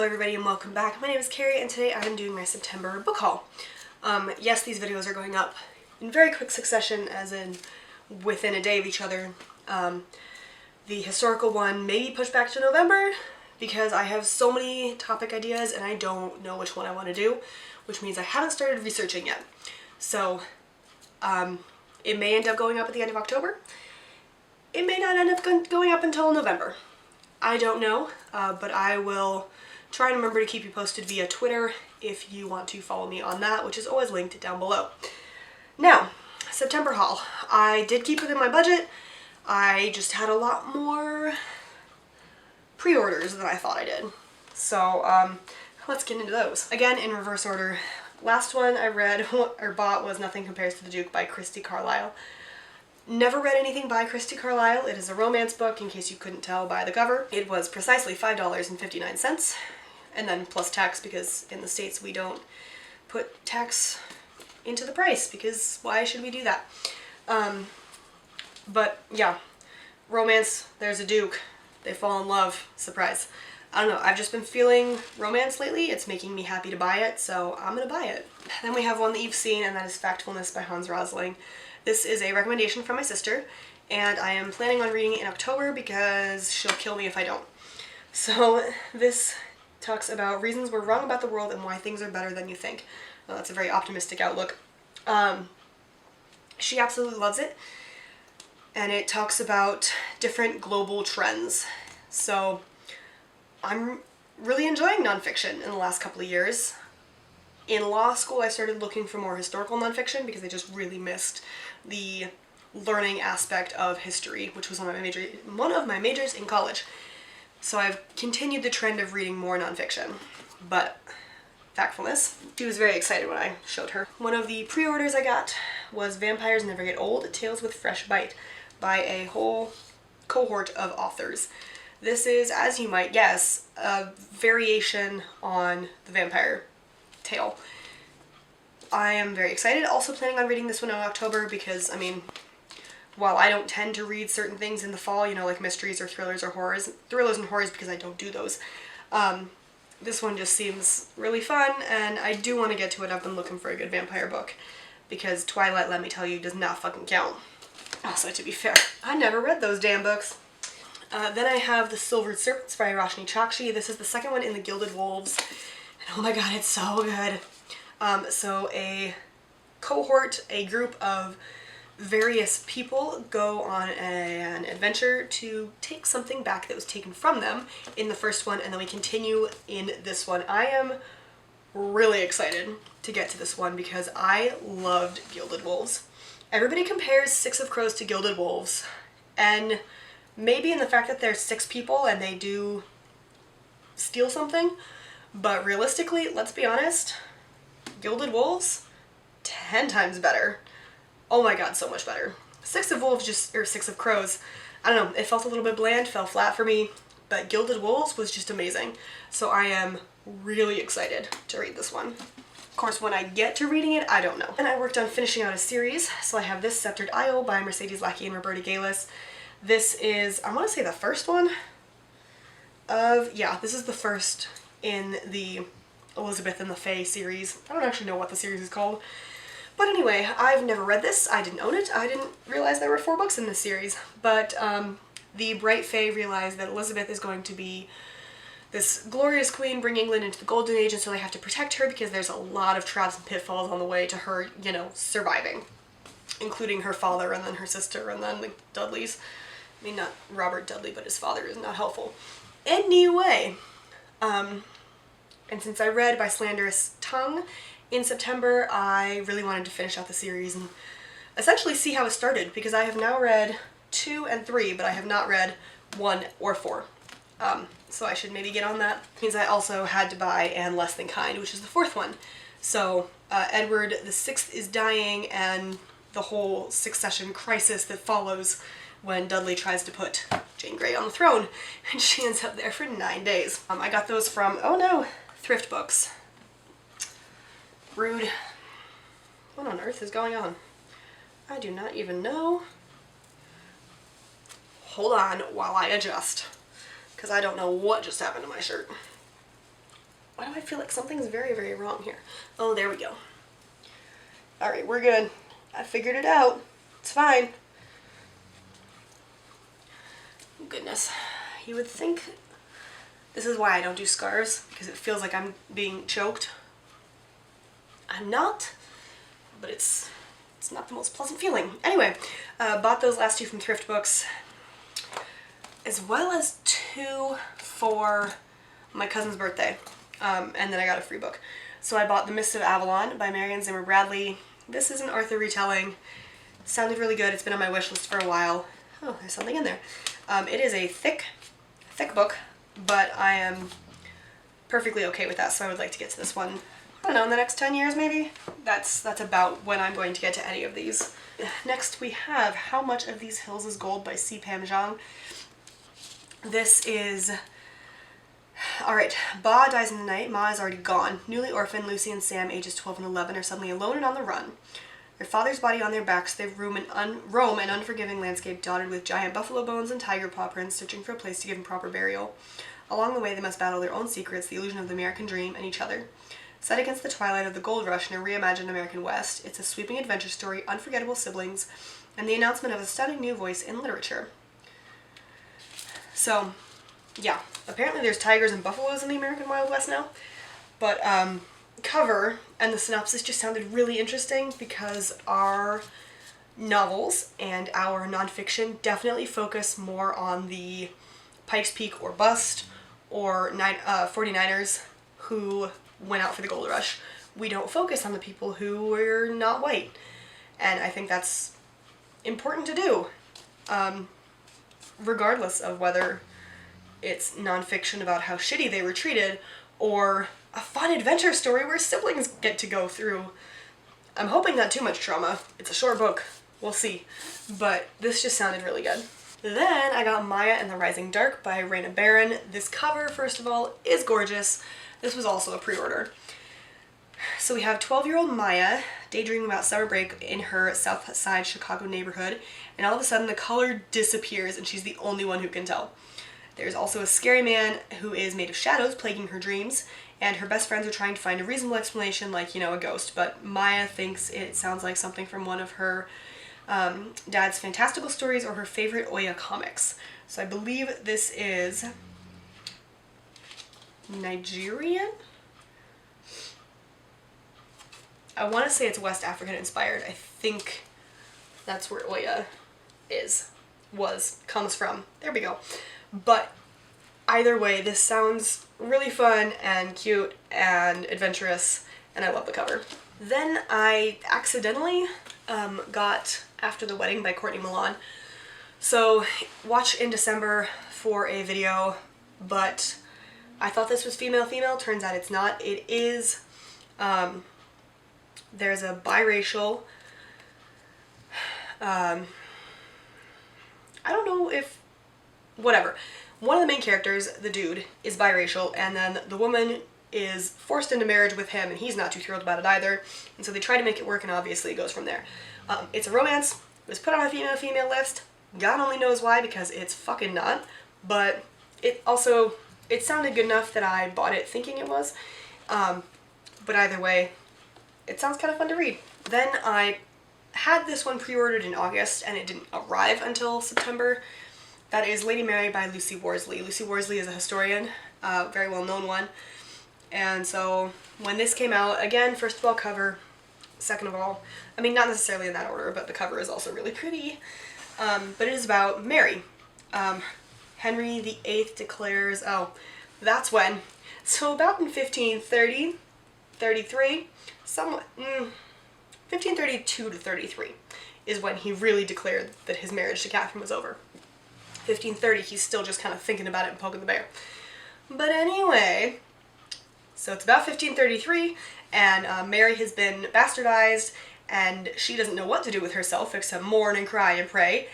Hello everybody and welcome back. My name is Carrie and today I am doing my September book haul. Yes, these videos are going up in very quick succession, as in within a day of each other. The historical one may be pushed back to November because I have so many topic ideas and I don't know which one I want to do, which means I haven't started researching yet. So it may end up going up at the end of October. It may not end up going up until November. I don't know, but I will try and remember to keep you posted via Twitter if you want to follow me on that, which is always linked down below. Now, September haul. I did keep within my budget. I just had a lot more pre-orders than I thought I did. So let's get into those. Again, in reverse order. Last one I read or bought was Nothing Compares to the Duke by Christy Carlisle. Never read anything by Christy Carlisle. It is a romance book, in case you couldn't tell by the cover. It was precisely $5.59, and then plus tax, because in the States we don't put tax into the price, because why should we do that? But yeah, romance, there's a Duke, they fall in love, surprise. I don't know, I've just been feeling romance lately. It's making me happy to buy it, so I'm gonna buy it. Then we have one that you've seen, and that is Factfulness by Hans Rosling. This is a recommendation from my sister, and I am planning on reading it in October because she'll kill me if I don't. So this talks about reasons we're wrong about the world and why things are better than you think. Well, that's a very optimistic outlook. She absolutely loves it, and it talks about different global trends. So I'm really enjoying nonfiction in the last couple of years. In law school, I started looking for more historical nonfiction because I just really missed the learning aspect of history, which was one of my majors in college. So I've continued the trend of reading more nonfiction. But Factfulness, she was very excited when I showed her. One of the pre-orders I got was Vampires Never Get Old, Tales with Fresh Bite, by a whole cohort of authors. This is, as you might guess, a variation on the vampire tale. I am very excited. Also planning on reading this one in October because, I mean, while I don't tend to read certain things in the fall, you know, like mysteries or thrillers or thrillers and horrors, because I don't do those, this one just seems really fun, and I do want to get to it. I've been looking for a good vampire book, because Twilight, let me tell you, does not fucking count. Also, to be fair, I never read those damn books. Then I have The Silvered Serpents by Roshni Chokshi. This is the second one in the Gilded Wolves. And oh my god, it's so good. So a cohort, a group of various people go on an adventure to take something back that was taken from them in the first one, and then we continue in this one. I am really excited to get to this one because I loved Gilded Wolves. Everybody compares Six of Crows to Gilded Wolves, and maybe in the fact that there's 6 people and they do steal something, but realistically, let's be honest, Gilded Wolves, 10 times better. Oh my god, so much better. Six of Crows, I don't know, it felt a little bit bland, fell flat for me, but Gilded Wolves was just amazing. So I am really excited to read this one. Of course, when I get to reading it, I don't know. And I worked on finishing out a series, so I have this Sceptered Isle by Mercedes Lackey and Roberta Gaylis. This is, I want to say, the first one of, yeah, this is the first in the Elizabeth and the Fae series. I don't actually know what the series is called. But anyway, I've never read this. I didn't own it. I didn't realize there were 4 books in this series. But the Bright Fae realize that Elizabeth is going to be this glorious queen, bring England into the Golden Age, and so they have to protect her because there's a lot of traps and pitfalls on the way to her, you know, surviving. Including her father and then her sister and then the Dudleys. I mean, not Robert Dudley, but his father is not helpful. Anyway, and since I read By Slanderous Tongue in September, I really wanted to finish out the series and essentially see how it started, because I have now read 2 and 3, but I have not read 1 or 4. So I should maybe get on that. It means I also had to buy And Less Than Kind, which is the 4th one. So Edward VI is dying, and the whole succession crisis that follows when Dudley tries to put Jane Grey on the throne, and she ends up there for 9 days. I got those from, oh no, Thrift Books. Rude. What on earth is going on? I do not even know. Hold on while I adjust, because I don't know what just happened to my shirt. do I feel like something's very, very wrong here? Oh, there we go. Alright, we're good. I figured it out. It's fine. Goodness. You would think this is why I don't do scarves, because it feels like I'm being choked. I'm not, but it's not the most pleasant feeling. Anyway, bought those last two from Thrift Books, as well as two for my cousin's birthday, and then I got a free book. So I bought The Mist of Avalon by Marion Zimmer Bradley. This is an Arthur retelling. Sounded really good. It's been on my wish list for a while. Oh, there's something in there. It is a thick book, but I am perfectly okay with that, so I would like to get to this one, I don't know, in the next 10 years maybe? That's about when I'm going to get to any of these. Next we have How Much of These Hills is Gold by C. Pam Zhang. This is... Alright, Ba dies in the night. Ma is already gone. Newly orphaned, Lucy and Sam, ages 12 and 11, are suddenly alone and on the run. Their father's body on their backs, they roam an unforgiving landscape dotted with giant buffalo bones and tiger paw prints, searching for a place to give them proper burial. Along the way, they must battle their own secrets, the illusion of the American dream, and each other. Set against the twilight of the gold rush in a reimagined American West, it's a sweeping adventure story, unforgettable siblings, and the announcement of a stunning new voice in literature. So, yeah, apparently there's tigers and buffaloes in the American Wild West now, but cover and the synopsis just sounded really interesting because our novels and our nonfiction definitely focus more on the Pikes Peak or bust or 49ers who went out for the gold rush. We don't focus on the people who were not white, and I think that's important to do, regardless of whether it's nonfiction about how shitty they were treated or a fun adventure story where siblings get to go through. I'm hoping not too much trauma. It's a short book. We'll see. But this just sounded really good. Then I got Maya and the Rising Dark by Raina Barron. This cover, first of all, is gorgeous. This was also a pre-order. So we have 12-year-old Maya daydreaming about summer break in her South Side Chicago neighborhood, and all of a sudden the color disappears and she's the only one who can tell. There's also a scary man who is made of shadows plaguing her dreams, and her best friends are trying to find a reasonable explanation, like, you know, a ghost, but Maya thinks it sounds like something from one of her dad's fantastical stories or her favorite Oya comics. So I believe this is Nigerian? I want to say it's West African inspired. I think that's where Oya comes from. There we go. But either way, this sounds really fun and cute and adventurous, and I love the cover. Then I accidentally got After the Wedding by Courtney Milan. So watch in December for a video, but I thought this was female-female. Turns out it's not. It is, there's a biracial, I don't know if, whatever. One of the main characters, the dude, is biracial, and then the woman is forced into marriage with him, and he's not too thrilled about it either, and so they try to make it work, and obviously it goes from there. It's a romance. It was put on a female-female list. God only knows why, because it's fucking not, but it sounded good enough that I bought it thinking it was, but either way, it sounds kind of fun to read. Then I had this one pre-ordered in August, and it didn't arrive until September. That is Lady Mary by Lucy Worsley. Lucy Worsley is a historian, very well-known one. And so when this came out, again, first of all, cover, second of all, I mean, not necessarily in that order, but the cover is also really pretty. But it is about Mary. Henry VIII declares, oh, that's when. So about in 1530, 33, somewhat, 1532 to 33 is when he really declared that his marriage to Catherine was over. 1530, he's still just kind of thinking about it and poking the bear. But anyway, so it's about 1533, and Mary has been bastardized, and she doesn't know what to do with herself except mourn and cry and pray.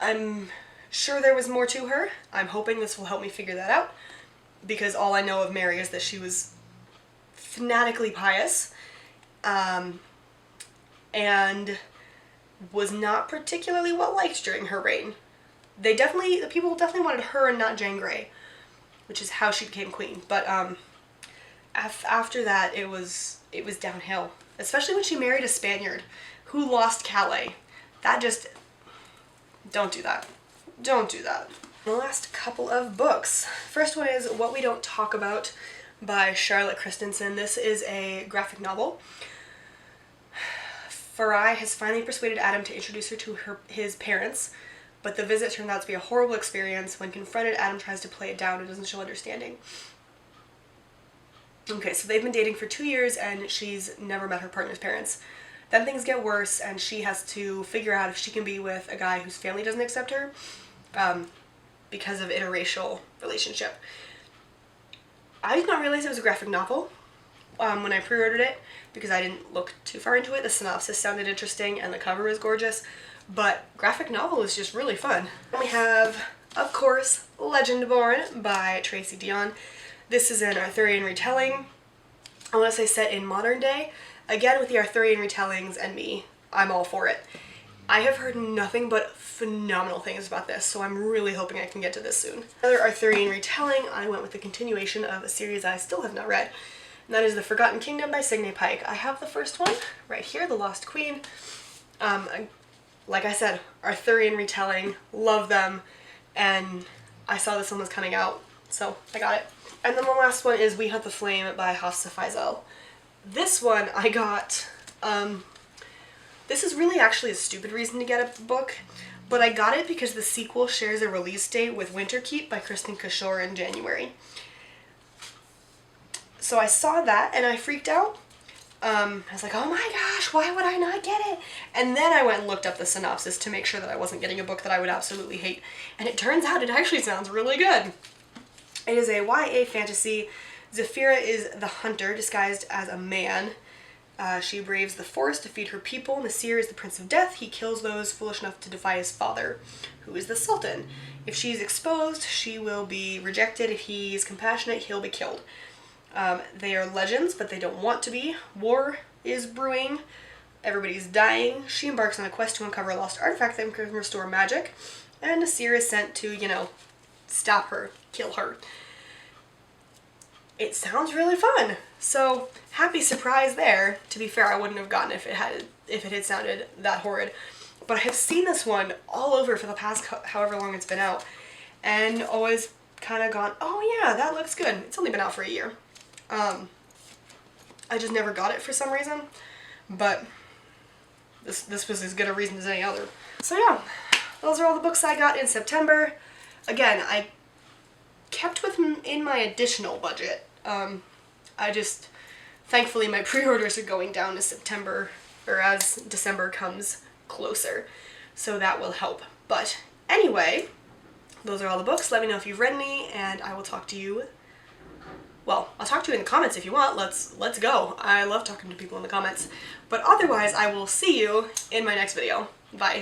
I'm sure there was more to her. I'm hoping this will help me figure that out, because all I know of Mary is that she was fanatically pious, and was not particularly well liked during her reign. The people definitely wanted her and not Jane Grey. which is how she became queen. But after that, it was downhill, especially when she married a Spaniard who lost Calais. That just, don't do that. Don't do that. The last couple of books. First one is What We Don't Talk About by Charlotte Christensen. This is a graphic novel. Farai has finally persuaded Adam to introduce her to his parents, but the visit turned out to be a horrible experience. When confronted, Adam tries to play it down and doesn't show understanding. Okay, so they've been dating for 2 years and she's never met her partner's parents. Then things get worse and she has to figure out if she can be with a guy whose family doesn't accept her because of interracial relationship. I did not realize it was a graphic novel when I pre-ordered it because I didn't look too far into it. The synopsis sounded interesting and the cover was gorgeous, but graphic novel is just really fun. And we have, of course, Legendborn by Tracy Deonn. This is an Arthurian retelling. I want to say set in modern day. Again, with the Arthurian retellings and me, I'm all for it. I have heard nothing but phenomenal things about this, so I'm really hoping I can get to this soon. Another Arthurian retelling, I went with the continuation of a series I still have not read, and that is The Forgotten Kingdom by Signe Pike. I have the first one right here, The Lost Queen. Like I said, Arthurian retelling, love them, and I saw this one was coming out, so I got it. And then the last one is We Hunt the Flame by Hafsa Faizal. This one I got, this is really actually a stupid reason to get a book, but I got it because the sequel shares a release date with Winterkeep by Kristen Kishore in January. So I saw that and I freaked out. I was like, oh my gosh, why would I not get it? And then I went and looked up the synopsis to make sure that I wasn't getting a book that I would absolutely hate. And it turns out it actually sounds really good. It is a YA fantasy. Zafira is the hunter disguised as a man. She braves the forest to feed her people. Nasir is the Prince of Death. He kills those foolish enough to defy his father, who is the Sultan. If she's exposed, she will be rejected. If he's compassionate, he'll be killed. They are legends, but they don't want to be. War is brewing. Everybody's dying. She embarks on a quest to uncover a lost artifact that can restore magic. And Nasir is sent to, stop her, kill her. It sounds really fun. So, happy surprise there. To be fair, I wouldn't have gotten it if it had sounded that horrid. But I have seen this one all over for the past however long it's been out, and always kind of gone, oh yeah, that looks good. It's only been out for a year. I just never got it for some reason, but this was as good a reason as any other. So yeah, those are all the books I got in September. Again, I kept in my additional budget. Thankfully my pre-orders are going down as as December comes closer, so that will help. But anyway, those are all the books. Let me know if you've read any, and I will talk to you. Well, I'll talk to you in the comments if you want. Let's go. I love talking to people in the comments. But otherwise, I will see you in my next video. Bye.